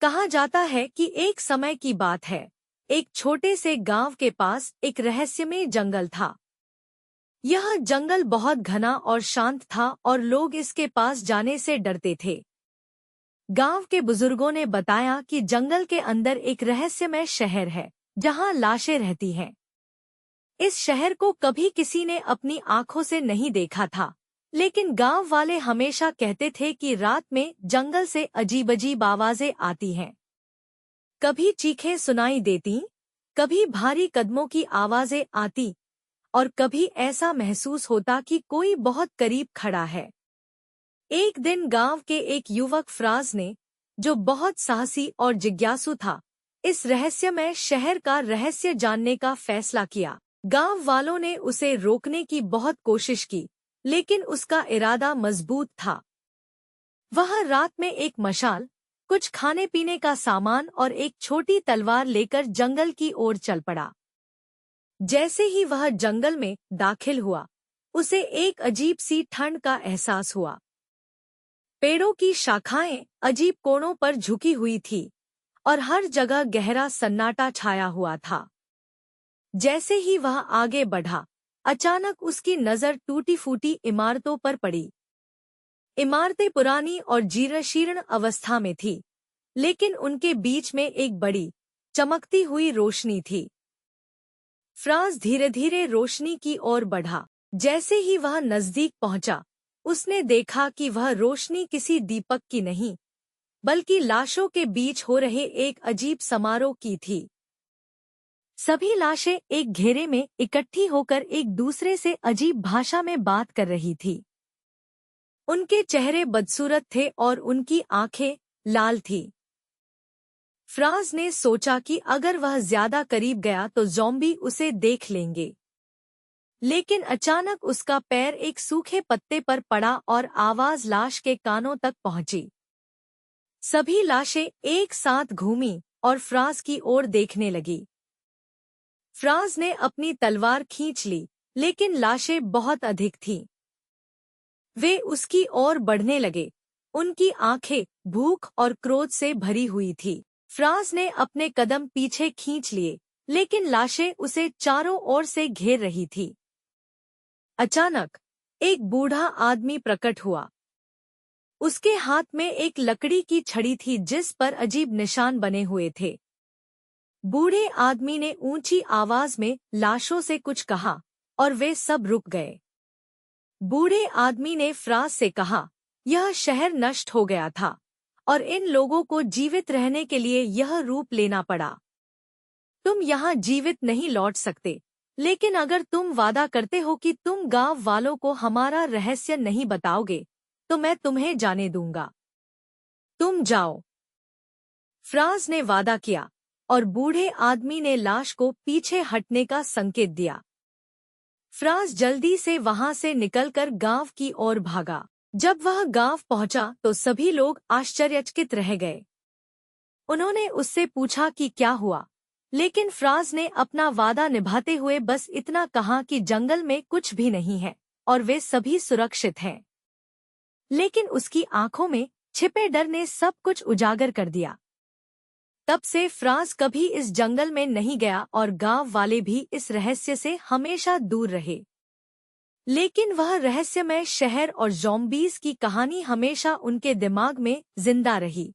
कहा जाता है कि एक समय की बात है, एक छोटे से गांव के पास एक रहस्यमय जंगल था। यह जंगल बहुत घना और शांत था और लोग इसके पास जाने से डरते थे। गांव के बुजुर्गों ने बताया कि जंगल के अंदर एक रहस्यमय शहर है, जहां लाशें रहती हैं। इस शहर को कभी किसी ने अपनी आंखों से नहीं देखा था, लेकिन गांव वाले हमेशा कहते थे कि रात में जंगल से अजीब-अजीब आवाजें आती हैं। कभी चीखें सुनाई देती, कभी भारी कदमों की आवाजें आती और कभी ऐसा महसूस होता कि कोई बहुत करीब खड़ा है। एक दिन गांव के एक युवक फ्राज ने, जो बहुत साहसी और जिज्ञासु था, इस रहस्यमय शहर का रहस्य जानने का फैसला किया। गांव वालों ने उसे रोकने की बहुत कोशिश की, लेकिन उसका इरादा मजबूत था। वह रात में एक मशाल, कुछ खाने पीने का सामान और एक छोटी तलवार लेकर जंगल की ओर चल पड़ा। जैसे ही वह जंगल में दाखिल हुआ, उसे एक अजीब सी ठंड का एहसास हुआ। पेड़ों की शाखाएं अजीब कोणों पर झुकी हुई थी और हर जगह गहरा सन्नाटा छाया हुआ था। जैसे ही वह आगे बढ़ा, अचानक उसकी नजर टूटी-फूटी इमारतों पर पड़ी। इमारतें पुरानी और जीर्ण-शीर्ण अवस्था में थी, लेकिन उनके बीच में एक बड़ी, चमकती हुई रोशनी थी। फ्राज धीरे-धीरे रोशनी की ओर बढ़ा। जैसे ही वह नजदीक पहुंचा, उसने देखा कि वह रोशनी किसी दीपक की नहीं, बल्कि लाशों के बीच हो रहे एक अजीब समारोह की थी। सभी लाशें एक घेरे में इकट्ठी होकर एक दूसरे से अजीब भाषा में बात कर रही थी। उनके चेहरे बदसूरत थे और उनकी आंखें लाल थीं। फ्राज ने सोचा कि अगर वह ज्यादा करीब गया तो ज़ॉम्बी उसे देख लेंगे। लेकिन अचानक उसका पैर एक सूखे पत्ते पर पड़ा और आवाज लाश के कानों तक पहुंची। सभी लाशें एक साथ घूमीं और फ्राज की ओर देखने लगी। फ्राज ने अपनी तलवार खींच ली, लेकिन लाशें बहुत अधिक थीं। वे उसकी ओर बढ़ने लगे। उनकी आंखें भूख और क्रोध से भरी हुई थी। फ्राज ने अपने कदम पीछे खींच लिए, लेकिन लाशें उसे चारों ओर से घेर रही थी। अचानक एक बूढ़ा आदमी प्रकट हुआ। उसके हाथ में एक लकड़ी की छड़ी थी जिस पर अजीब निशान बने हुए थे। बूढ़े आदमी ने ऊंची आवाज में लाशों से कुछ कहा और वे सब रुक गए। बूढ़े आदमी ने फ्राज से कहा, यह शहर नष्ट हो गया था और इन लोगों को जीवित रहने के लिए यह रूप लेना पड़ा। तुम यहाँ जीवित नहीं लौट सकते, लेकिन अगर तुम वादा करते हो कि तुम गांव वालों को हमारा रहस्य नहीं बताओगे, तो मैं तुम्हें जाने दूंगा। तुम जाओ। फ्राज ने वादा किया और बूढ़े आदमी ने लाश को पीछे हटने का संकेत दिया। फ्राज जल्दी से वहां से निकलकर गांव की ओर भागा। जब वह गांव पहुंचा तो सभी लोग आश्चर्यचकित रह गए। उन्होंने उससे पूछा कि क्या हुआ, लेकिन फ्राज ने अपना वादा निभाते हुए बस इतना कहा कि जंगल में कुछ भी नहीं है और वे सभी सुरक्षित हैं। लेकिन उसकी आंखों में छिपे डर ने सब कुछ उजागर कर दिया। तब से फ्राज कभी इस जंगल में नहीं गया और गांव वाले भी इस रहस्य से हमेशा दूर रहे। लेकिन वह रहस्यमय शहर और ज़ॉम्बीज़ की कहानी हमेशा उनके दिमाग में जिंदा रही।